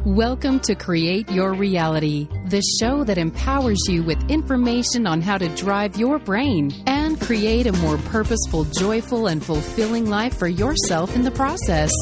Welcome to Create Your Reality, the show that empowers you with information on how to drive your brain and create a more purposeful, joyful, and fulfilling life for yourself in the process.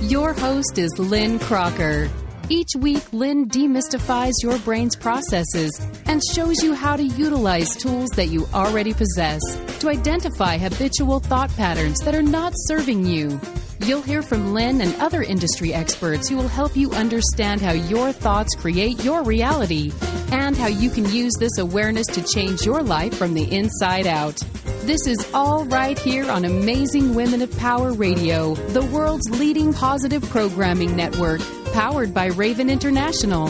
Your host is Lynn Crocker. Each week, Lynn demystifies your brain's processes and shows you how to utilize tools that you already possess to identify habitual thought patterns that are not serving you. You'll hear from Lynn and other industry experts who will help you understand how your thoughts create your reality and how you can use this awareness to change your life from the inside out. This is all right here on Amazing Women of Power Radio, the world's leading positive programming network, powered by Raven International.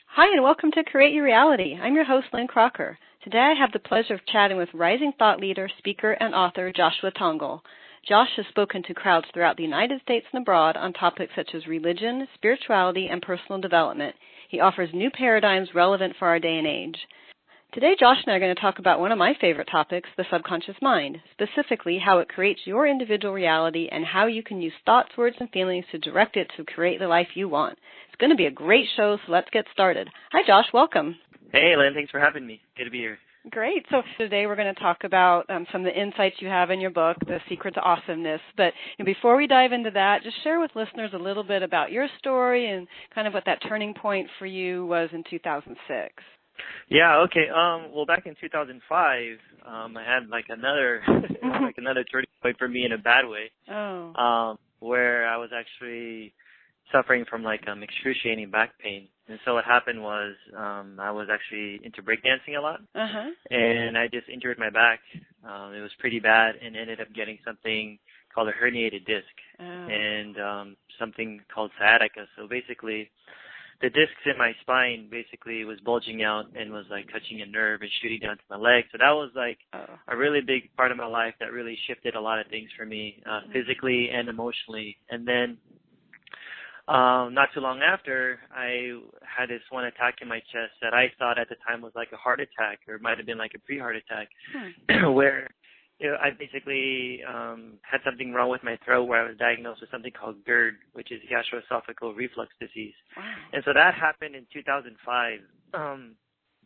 Hi, and welcome to Create Your Reality. I'm your host, Lynn Crocker. Today I have the pleasure of chatting with rising thought leader, speaker, and author Joshua Tongol. Josh has spoken to crowds throughout the United States and abroad on topics such as religion, spirituality, and personal development. He offers new paradigms relevant for our day and age. Today, Josh and I are going to talk about one of my favorite topics, the subconscious mind, specifically how it creates your individual reality and how you can use thoughts, words, and feelings to direct it to create the life you want. It's going to be a great show, so let's get started. Hi, Josh. Welcome. Hey, Lynn. Thanks for having me. Good to be here. Great. So today we're going to talk about some of the insights you have in your book, The Secret to Awesomeness. But before we dive into that, just share with listeners a little bit about your story and kind of what that turning point for you was in 2006. Yeah, okay. Well, back in 2005, I had like another turning point for me in a bad way. Where I was actually suffering from excruciating back pain. And so what happened was I was actually into breakdancing a lot, and I just injured my back. It was pretty bad, and ended up getting something called a herniated disc and something called sciatica. So basically, the discs in my spine basically was bulging out and was like touching a nerve and shooting down to my leg. So that was like a really big part of my life that really shifted a lot of things for me, physically and emotionally. And then not too long after, I had this one attack in my chest that I thought at the time was like a heart attack, or it might have been like a pre-heart attack, where I basically had something wrong with my throat, where I was diagnosed with something called GERD, which is gastroesophageal reflux disease. Wow. And so that happened in 2005. And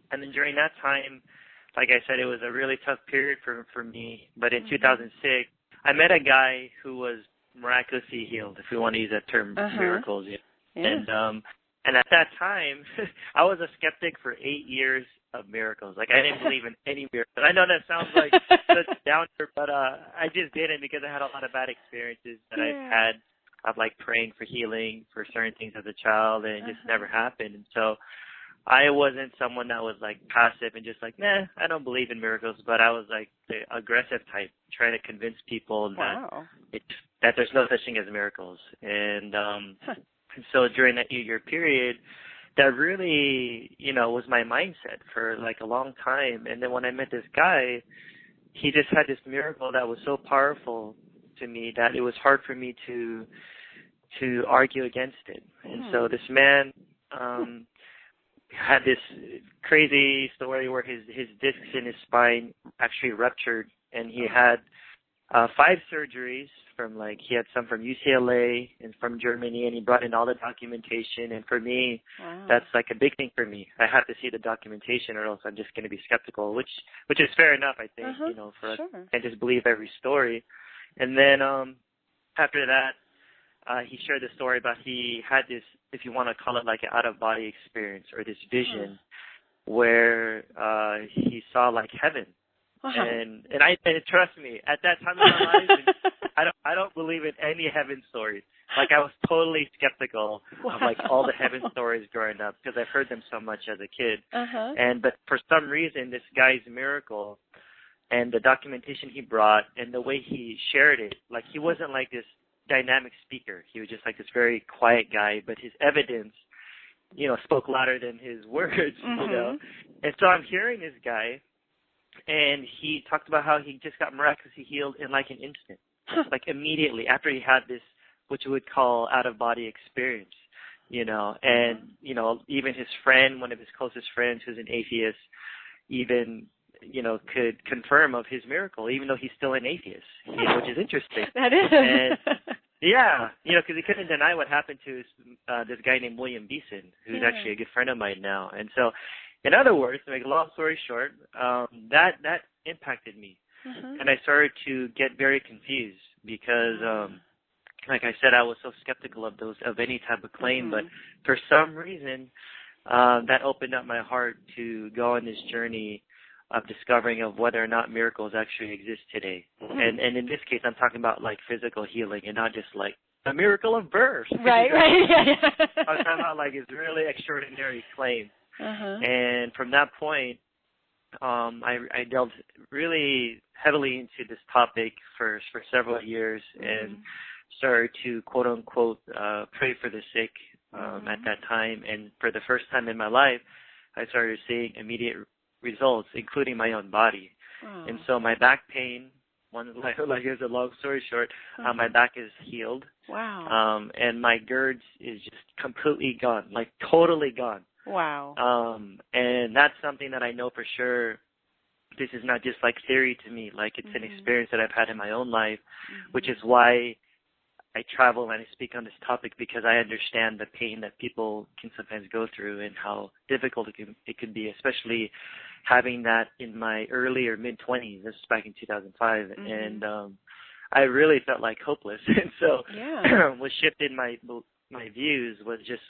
then during that time, like I said, it was a really tough period for me. But in 2006, I met a guy who was miraculously healed, if we want to use that term, miracles. Yeah. And at that time, I was a skeptic for 8 years of miracles. Like, I didn't believe in any miracles. I know that sounds like such a downer, but I just didn't, because I had a lot of bad experiences that I've had of like praying for healing for certain things as a child, and it just never happened. And so I wasn't someone that was like passive and just like, nah, I don't believe in miracles, but I was like the aggressive type, trying to convince people that there's no such thing as miracles. And so during that 8-year period, that really, was my mindset for like a long time. And then when I met this guy, he just had this miracle that was so powerful to me that it was hard for me to argue against it. And so this man had this crazy story where his discs in his spine actually ruptured, and he had 5 surgeries he had some from UCLA and from Germany, and he brought in all the documentation. And for me, that's like a big thing for me. I have to see the documentation, or else I'm just going to be skeptical, which is fair enough, I think, for us, and just believe every story. And then after that, he shared the story about he had this, if you want to call it like an out-of-body experience, or this vision where he saw like heaven. And trust me, at that time in my life, I don't believe in any heaven stories. Like, I was totally skeptical of like all the heaven stories growing up, because I've heard them so much as a kid. But for some reason, this guy's miracle and the documentation he brought and the way he shared it, like, he wasn't like this dynamic speaker. He was just like this very quiet guy, but his evidence, spoke louder than his words, And so I'm hearing this guy, and he talked about how he just got miraculously healed in like an instant, like immediately after he had this, what you would call out-of-body experience, and, even his friend, one of his closest friends who's an atheist, even, could confirm of his miracle, even though he's still an atheist, which is interesting. That is. Yeah, because he couldn't deny what happened to this guy named William Beeson, who's actually a good friend of mine now. And so, in other words, to make a long story short, that impacted me. And I started to get very confused because, like I said, I was so skeptical of any type of claim. But for some reason, that opened up my heart to go on this journey of discovering of whether or not miracles actually exist today. And in this case, I'm talking about like physical healing and not just like a miracle of birth. Right. Yeah. I'm talking about like it's really extraordinary claim. And from that point, I delved really heavily into this topic for several years and started to quote unquote pray for the sick at that time. And for the first time in my life, I started seeing immediate results, including my own body. And so my back pain, here's a long story short, my back is healed. Wow. And my GERDs is just completely gone, like totally gone. Wow. And that's something that I know for sure. This is not just like theory to me, like it's an experience that I've had in my own life, which is why I travel and I speak on this topic, because I understand the pain that people can sometimes go through and how difficult it could be, especially having that in my early or mid-20s. This was back in 2005. And I really felt like hopeless. And so what shifted my views was just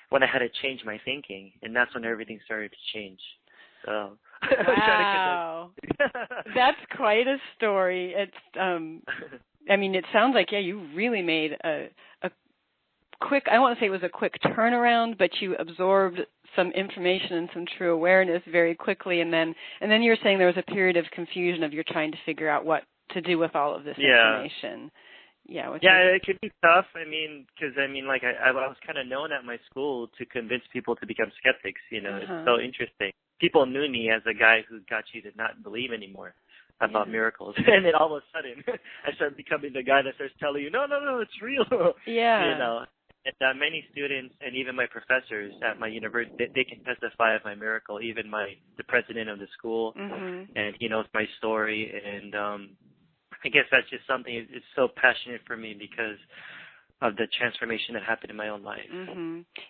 when I had to change my thinking, and that's when everything started to change. So wow. That's quite a story. It's I mean, it sounds like, you really made a quick, I don't want to say it was a quick turnaround, but you absorbed some information and some true awareness very quickly, and then you were saying there was a period of confusion of you're trying to figure out what to do with all of this information. It could be tough. I mean, because like I was kind of known at my school to convince people to become skeptics. It's so interesting. People knew me as a guy who got you to not believe anymore about miracles, and then all of a sudden I started becoming the guy that starts telling you, no, it's real. And many students and even my professors at my university, they can testify of my miracle. Even the president of the school, and he knows my story. And I guess that's just something. It's so passionate for me because of the transformation that happened in my own life.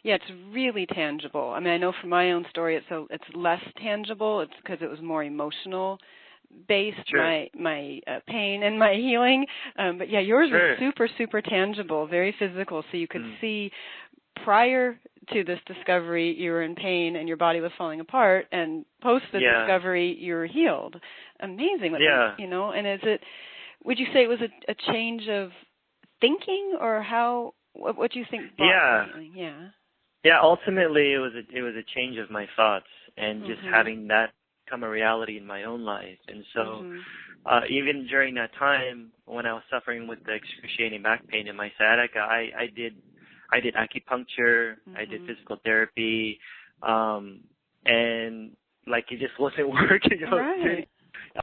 Yeah, it's really tangible. I mean, I know from my own story, it's less tangible. It's because it was more emotional based, my pain and my healing. But yours was super, super tangible, very physical. So you could see prior to this discovery, you were in pain and your body was falling apart, and post the discovery, you were healed. Amazing. And would you say it was a change of thinking, or what do you think brought healing? Ultimately it was a change of my thoughts, and just having that become a reality in my own life. And so even during that time when I was suffering with the excruciating back pain in my sciatica, I did acupuncture, I did physical therapy, and like it just wasn't working.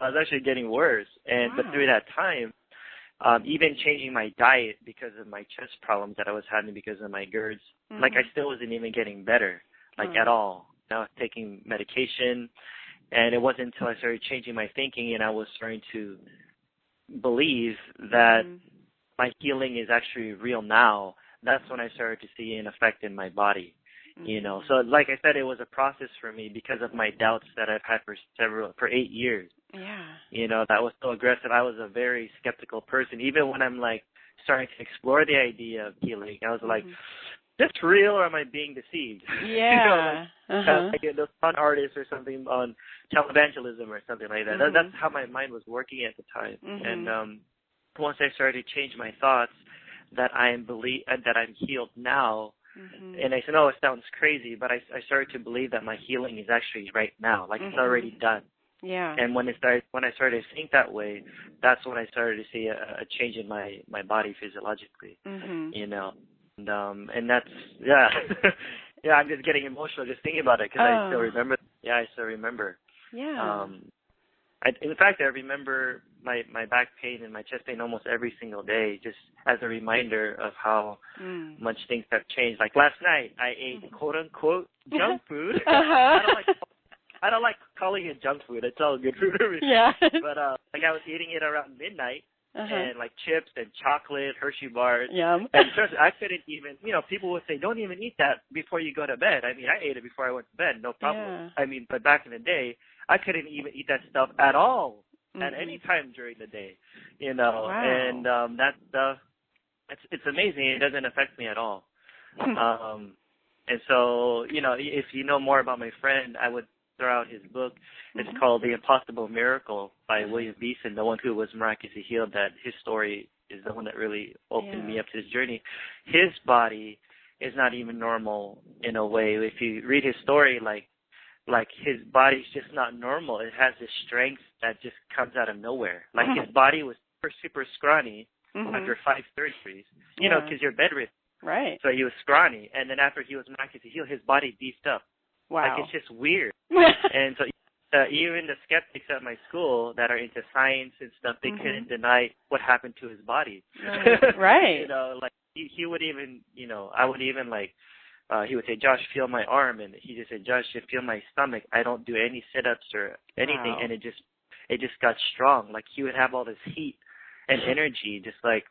I was actually getting worse. But through that time, even changing my diet because of my chest problems that I was having because of my GERDs, like I still wasn't even getting better, at all. I was taking medication, and it wasn't until I started changing my thinking and I was starting to believe that my healing is actually real now. That's when I started to see an effect in my body. So like I said, it was a process for me because of my doubts that I've had for 8 years. That was so aggressive. I was a very skeptical person. Even when I'm like starting to explore the idea of healing, I was like, is this real, or am I being deceived? Like those fun artists or something on televangelism or something like that. That's how my mind was working at the time. And once I started to change my thoughts that I'm healed now, and I said, it sounds crazy, but I started to believe that my healing is actually right now, like it's already done. And when I started to think that way, that's when I started to see a change in my body physiologically. And that's I'm just getting emotional just thinking about it because I still remember. I still remember. In fact, I remember my back pain and my chest pain almost every single day, just as a reminder of how much things have changed. Like last night, I ate quote unquote junk food. I don't like calling it junk food. It's all good food. But I was eating it around midnight, and like chips and chocolate, Hershey bars. Yum. And trust me, I couldn't even, people would say, don't even eat that before you go to bed. I mean, I ate it before I went to bed, no problem. Yeah. I mean, but back in the day, I couldn't even eat that stuff at all at any time during the day, Wow. And that stuff, it's amazing. It doesn't affect me at all. And so, if you know more about my friend, I would throw out his book. It's called The Impossible Miracle by William Beeson, the one who was miraculously healed. That his story is the one that really opened me up to this journey. His body is not even normal in a way. If you read his story, like his body's just not normal. It has this strength that just comes out of nowhere. Like his body was super scrawny after 5 surgeries, because you're bedridden. Right. So he was scrawny, and then after he was miraculously healed, his body beefed up. Wow. Like, it's just weird. And so even the skeptics at my school that are into science and stuff, they couldn't deny what happened to his body. Right. Like he would even, I would even he would say, Josh, feel my arm, and he just said, Josh, feel my stomach. I don't do any sit-ups or anything, and it just got strong. Like, he would have all this heat and energy just like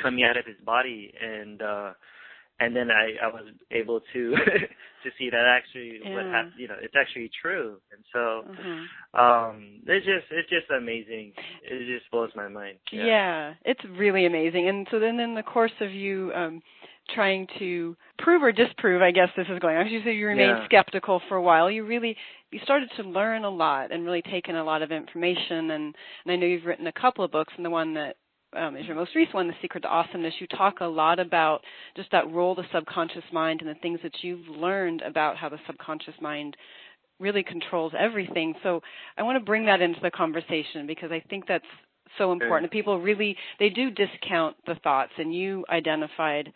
coming out of his body, and then I was able to to see that actually what happened. It's actually true, and so it's just amazing. It just blows my mind. Yeah, it's really amazing. And so then in the course of you trying to prove or disprove, I guess this is going on. As you say, you remained skeptical for a while. You started to learn a lot and really take in a lot of information. And I know you've written a couple of books, and the one that is your most recent one, The Secret to Awesomeness. You talk a lot about just that role of the subconscious mind and the things that you've learned about how the subconscious mind really controls everything. So I want to bring that into the conversation because I think that's so important. People really, they do discount the thoughts, and you identified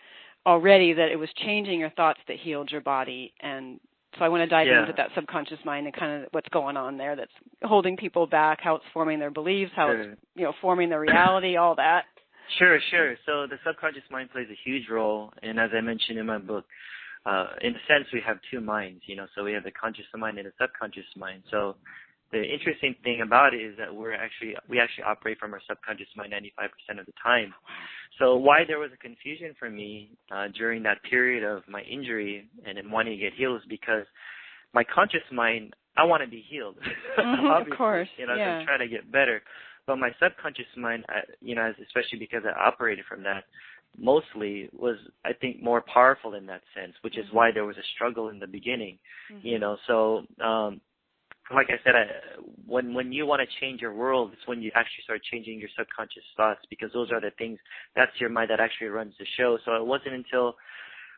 already that it was changing your thoughts that healed your body. And so I want to dive into that subconscious mind and kind of what's going on there that's holding people back, how it's forming their beliefs, how it's forming their reality, all that. Sure. So the subconscious mind plays a huge role, and as I mentioned in my book, in a sense we have two minds, so we have the conscious mind and the subconscious mind. So the interesting thing about it is that we actually operate from our subconscious mind 95% of the time. So why there was a confusion for me during that period of my injury and in wanting to get healed is because my conscious mind, I want to be healed. Of course. I'm trying to get better. But my subconscious mind, especially because I operated from that, mostly was, I think, more powerful in that sense, which is why there was a struggle in the beginning. So like I said, when you want to change your world, it's when you actually start changing your subconscious thoughts, because those are the things, that's your mind that actually runs the show. So it wasn't until,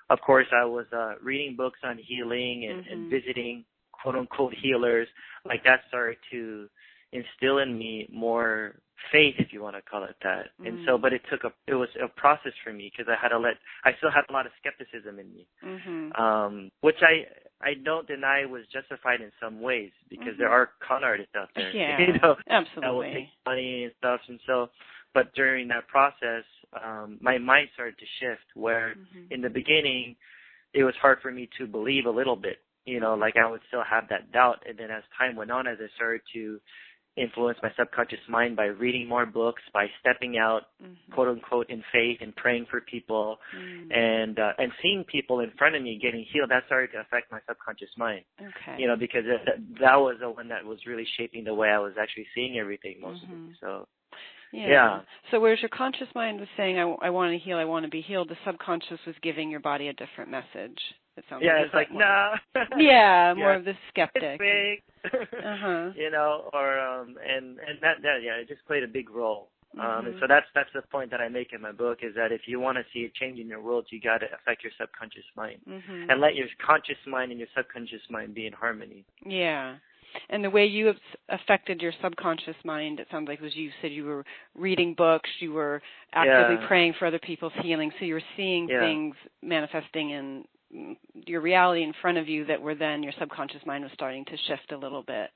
of course, I was reading books on healing and visiting quote-unquote healers, like that started to instill in me more faith, if you want to call it that. And so, but it was a process for me, because I still had a lot of skepticism in me, which I don't deny was justified in some ways, because there are con artists out there, absolutely, that will take money and stuff. And so, but during that process, my mind started to shift, where in the beginning, it was hard for me to believe a little bit, like I would still have that doubt. And then as time went on, as I started to influence my subconscious mind by reading more books, by stepping out, quote unquote, in faith and praying for people, and seeing people in front of me getting healed, that started to affect my subconscious mind. Okay. Because that was the one that was really shaping the way I was actually seeing everything mostly. So. Yeah. So whereas your conscious mind was saying, I want to heal, I want to be healed, the subconscious was giving your body a different message. It sounds it's like, nah. More of the skeptic. It's big. And that it just played a big role. And so that's the point that I make in my book, is that if you want to see a change in your world, you got to affect your subconscious mind and let your conscious mind and your subconscious mind be in harmony. Yeah. And the way you have affected your subconscious mind, it sounds like, was you said you were reading books, you were actively praying for other people's healing, so you were seeing things manifesting in your reality in front of you that were then your subconscious mind was starting to shift a little bit.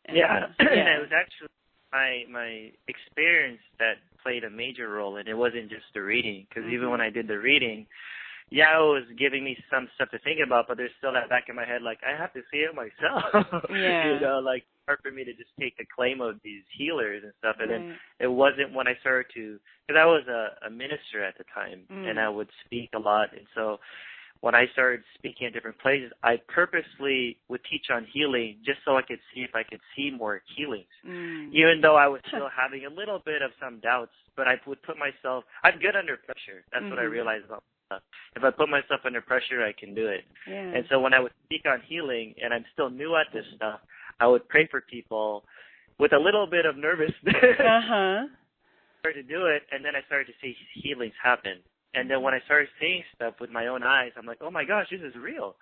And, and it was actually my experience that played a major role, and it wasn't just the reading, because even when I did the reading, yeah, it was giving me some stuff to think about, but there's still that back in my head, like, I have to see it myself. Yeah. You know, like, hard for me to just take the claim of these healers and stuff. And then it wasn't when I started to, because I was a minister at the time, and I would speak a lot. And so when I started speaking at different places, I purposely would teach on healing just so I could see if I could see more healings, even though I was still having a little bit of some doubts. But I would put myself, I'm good under pressure. That's what I realized about myself. If I put myself under pressure, I can do it. Yeah. And so when I would speak on healing, and I'm still new at this stuff, I would pray for people with a little bit of nervousness. I started to do it, and then I started to see healings happen. And then when I started seeing stuff with my own eyes, I'm like, oh my gosh, this is real.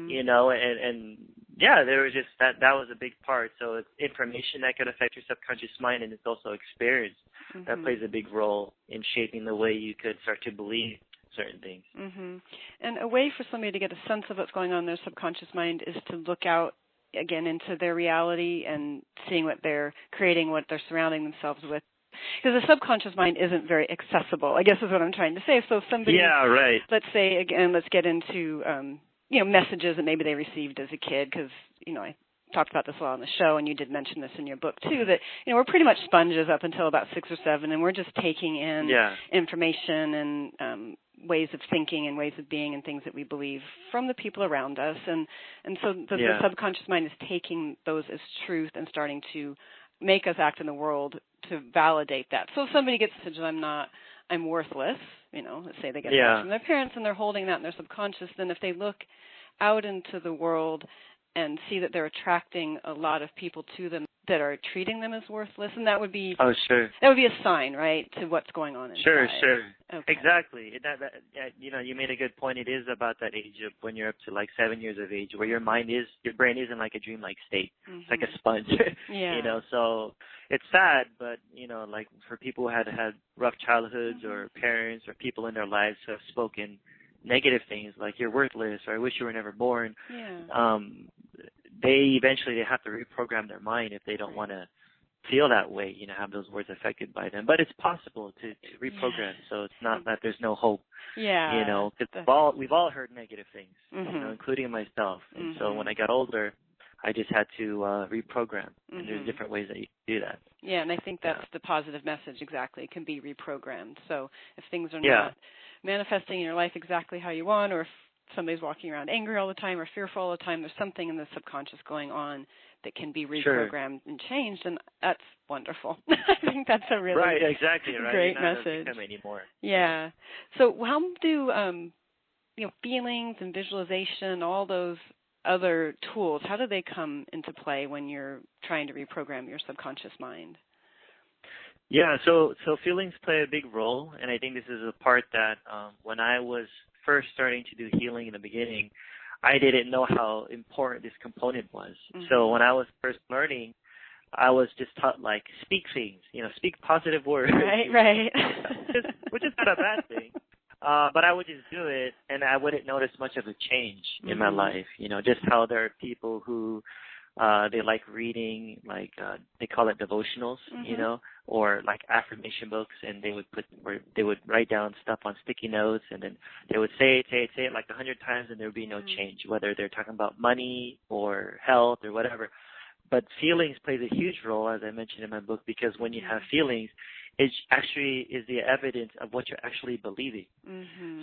You know, and yeah, there was just that was a big part. So it's information that could affect your subconscious mind, and it's also experience that plays a big role in shaping the way you could start to believe certain things. And a way for somebody to get a sense of what's going on in their subconscious mind is to look out again into their reality and seeing what they're creating, what they're surrounding themselves with. Because the subconscious mind isn't very accessible, I guess is what I'm trying to say. So if somebody, let's say, again, let's get into, messages that maybe they received as a kid, because, I talked about this a lot on the show, and you did mention this in your book, too, that, we're pretty much sponges up until about 6 or 7, and we're just taking in information and ways of thinking and ways of being and things that we believe from the people around us. And so the subconscious mind is taking those as truth and starting to make us act in the world to validate that. So if somebody gets the message, I'm worthless, let's say they get that from their parents and they're holding that in their subconscious, then if they look out into the world and see that they're attracting a lot of people to them that are treating them as worthless, and that would be that would be a sign, right, to what's going on inside. Sure. Okay. Exactly. That you made a good point. It is about that age of when you're up to like 7 years of age, where your brain is in like a dreamlike state. It's like a sponge. So it's sad, but like for people who had rough childhoods or parents or people in their lives who have spoken negative things like you're worthless or I wish you were never born. They eventually have to reprogram their mind if they don't want to feel that way, have those words affected by them. But it's possible to reprogram, so it's not that there's no hope. Because we've all heard negative things, including myself. And so when I got older, I just had to reprogram, and there's different ways that you can do that. Yeah, and I think that's the positive message, exactly. It can be reprogrammed. So if things are not manifesting in your life exactly how you want, or if somebody's walking around angry all the time or fearful all the time, there's something in the subconscious going on that can be reprogrammed and changed, and that's wonderful. I think that's a really great message. Anymore. Yeah. So how do feelings and visualization, all those other tools, how do they come into play when you're trying to reprogram your subconscious mind? Yeah, so feelings play a big role, and I think this is a part that when I was first starting to do healing in the beginning, I didn't know how important this component was. So when I was first learning, I was just taught, like, speak things, speak positive words. Right. Which is not a bad thing. But I would just do it, and I wouldn't notice much of a change in my life. Just how there are people who they like reading, like they call it devotionals, or like affirmation books, and they would write down stuff on sticky notes, and then they would say it like 100 times, and there would be no change, whether they're talking about money or health or whatever. But feelings plays a huge role, as I mentioned in my book, because when you have feelings, it actually is the evidence of what you're actually believing.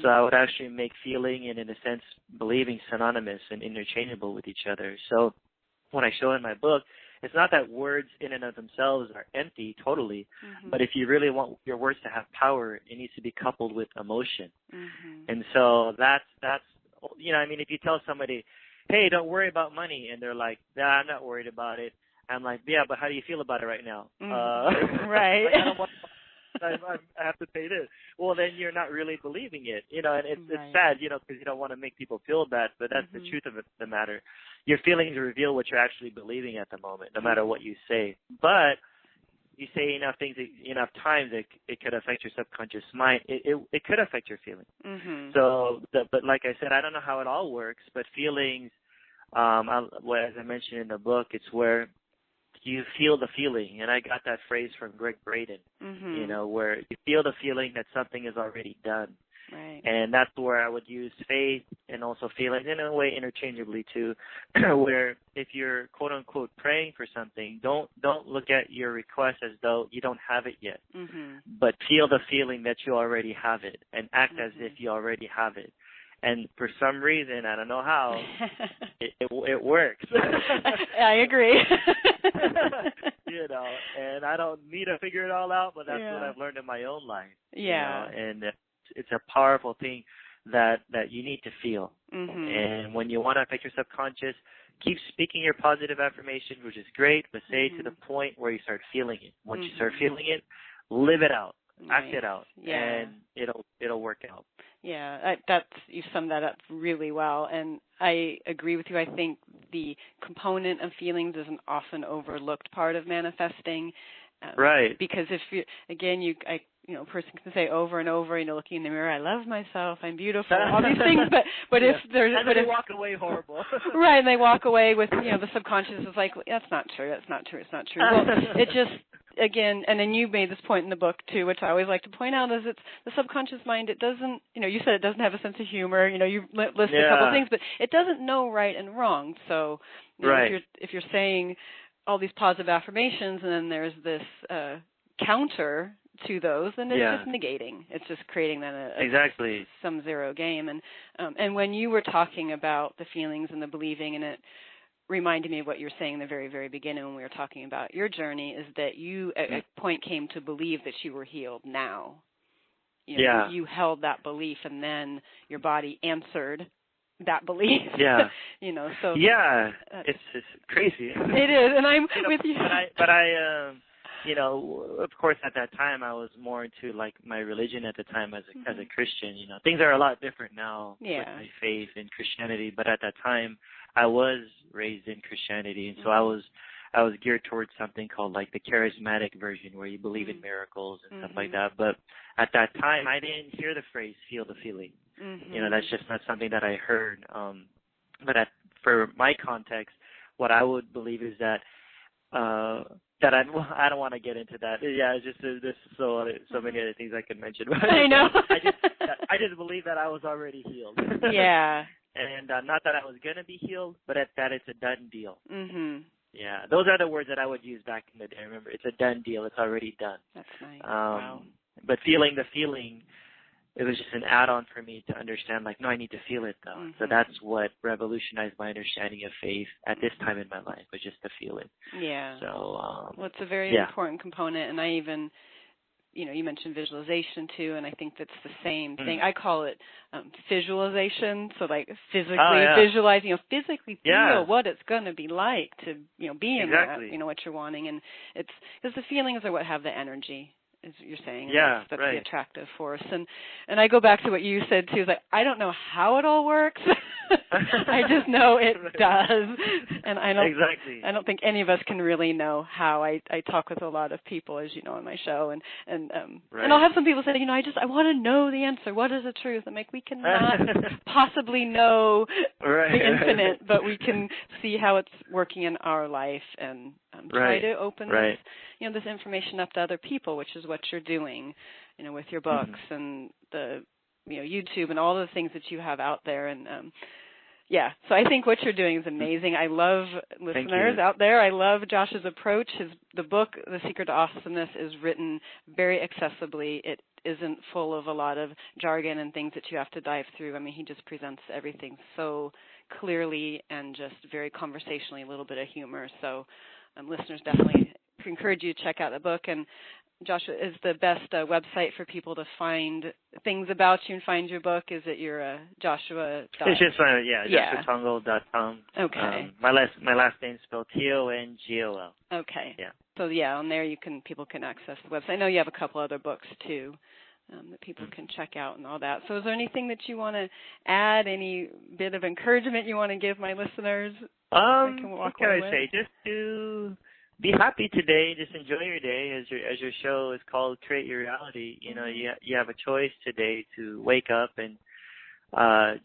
So I would actually make feeling and, in a sense, believing synonymous and interchangeable with each other. So what I show in my book, it's not that words in and of themselves are empty totally, but if you really want your words to have power, it needs to be coupled with emotion. And so that's if you tell somebody, hey, don't worry about money, and they're like, nah, I'm not worried about it. I'm like, yeah, but how do you feel about it right now? Right. Like, I don't want I have to pay this. Well, then you're not really believing it, and it's sad, because you don't want to make people feel bad, but that's the truth of the matter. Your feelings reveal what you're actually believing at the moment, no matter what you say. But you say enough things enough times, it could affect your subconscious mind. It could affect your feelings. So, but like I said, I don't know how it all works, but feelings, as I mentioned in the book, it's where you feel the feeling, and I got that phrase from Greg Braden, where you feel the feeling that something is already done. Right. And that's where I would use faith and also feelings in a way interchangeably too, where if you're quote unquote praying for something, don't look at your request as though you don't have it yet, but feel the feeling that you already have it and act as if you already have it. And for some reason, I don't know how, it works. I agree. You know, and I don't need to figure it all out, but that's what I've learned in my own life. Yeah. You know, and it's a powerful thing that you need to feel. And when you want to affect your subconscious, keep speaking your positive affirmations, which is great, but say to the point where you start feeling it. Once you start feeling it, live it out. Act it out, and it'll work out. Yeah, you summed that up really well, and I agree with you. I think the component of feelings is an often overlooked part of manifesting. Right. Because if you, again, a person can say over and over, looking in the mirror, I love myself, I'm beautiful, all these things, but if there's, and but they walk away horrible. Right, and they walk away with, the subconscious is like, that's not true, it's not true. Well, it just, again, and then you made this point in the book too, which I always like to point out, is it's the subconscious mind. It doesn't, you said it doesn't have a sense of humor. You listed a couple of things, but it doesn't know right and wrong. So, if you're saying all these positive affirmations, and then there's this counter to those, then it's just negating. It's just creating then a sum zero game. And when you were talking about the feelings and the believing, and it reminded me of what you were saying in the very, very beginning when we were talking about your journey, is that you at a point came to believe that you were healed now. You held that belief, and then your body answered that belief. Yeah. So it's crazy. It is, and I'm with you. But I of course, at that time, I was more into like my religion at the time as a Christian. Things are a lot different now with my faith in Christianity. But at that time, I was raised in Christianity, and so I was geared towards something called like the charismatic version, where you believe in miracles and stuff like that. But at that time, I didn't hear the phrase "feel the feeling." That's just not something that I heard. But for my context, what I would believe is that I don't want to get into that. Yeah, it's just there's so many other things I could mention. I know. I just believe that I was already healed. Yeah. And not that I was gonna be healed, but that it's a done deal. Yeah, those are the words that I would use back in the day. Remember, it's a done deal. It's already done. That's nice. Wow. But feeling the feeling, it was just an add-on for me to understand, like, no, I need to feel it, though. So that's what revolutionized my understanding of faith at this time in my life, was just to feel it. Yeah. So, well, it's a very important component, and I even, you mentioned visualization, too, and I think that's the same thing. I call it visualization, so, like, physically visualize, physically feel what it's going to be like to, be in that, what you're wanting, and it's, because the feelings are what have the energy, as you're saying. That's the attractive force. And I go back to what you said, too, is like, I don't know how it all works. I just know it does. And I don't think any of us can really know how. I talk with a lot of people, as you know, on my show, and I'll have some people say, I want to know the answer. What is the truth? I'm like, we cannot possibly know the infinite, but we can see how it's working in our life and try to open this, this information up to other people, which is what you're doing, with your books and the, YouTube and all the things that you have out there. And, so I think what you're doing is amazing. I love listeners out there. I love Josh's approach. The book, The Secret to Awesomeness, is written very accessibly. It isn't full of a lot of jargon and things that you have to dive through. I mean, he just presents everything so clearly and just very conversationally, a little bit of humor. So listeners, definitely encourage you to check out the book. And Joshua, is the best website for people to find things about you and find your book? Is it your Joshua? It's just JoshuaTongol.com. Okay. My last name spelled Tongol. Okay. Yeah. So on there people can access the website. I know you have a couple other books too that people can check out and all that. So is there anything that you want to add? Any bit of encouragement you want to give my listeners? What can I say? Just to be happy today. Just enjoy your day, as your show is called Create Your Reality. You have a choice today to wake up and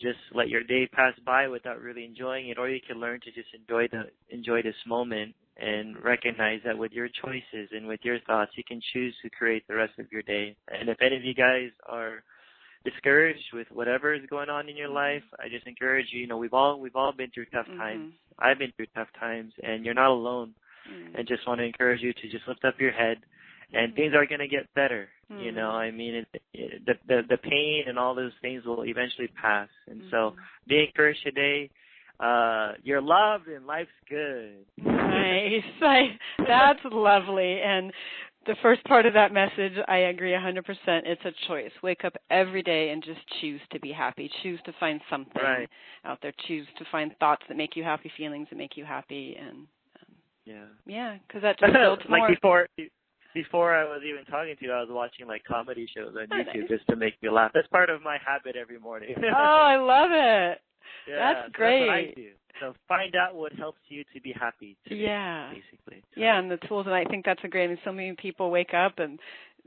just let your day pass by without really enjoying it, or you can learn to just enjoy this moment and recognize that with your choices and with your thoughts, you can choose to create the rest of your day. And if any of you guys are discouraged with whatever is going on in your life, I just encourage you. We've all been through tough times. I've been through tough times, and you're not alone. And just want to encourage you to just lift up your head, and things are going to get better. I mean, the pain and all those things will eventually pass. And so, be encouraged today. You're loved and life's good. Nice. That's lovely. And the first part of that message, I agree 100%. It's a choice. Wake up every day and just choose to be happy. Choose to find something out there. Choose to find thoughts that make you happy, feelings that make you happy. And because that just builds more. Before I was even talking to you, I was watching comedy shows on YouTube just to make me laugh. That's part of my habit every morning. Oh, I love it. Yeah, that's great. That's what I do. So find out what helps you to be happy today, basically. So. Yeah, and the tools, and I think that's a great. I mean, so many people wake up and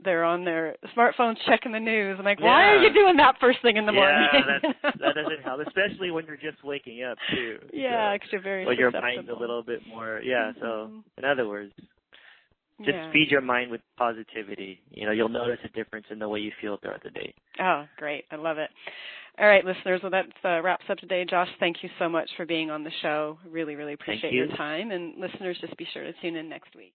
they're on their smartphones checking the news. I'm like, why are you doing that first thing in the morning? Yeah, that doesn't help, especially when you're just waking up, too. Yeah, because you're very susceptible. Your mind's a little bit more, so in other words, just feed your mind with positivity. You'll notice a difference in the way you feel throughout the day. Oh, great. I love it. All right, listeners, well, that wraps up today. Josh, thank you so much for being on the show. Really, really appreciate your time. And listeners, just be sure to tune in next week.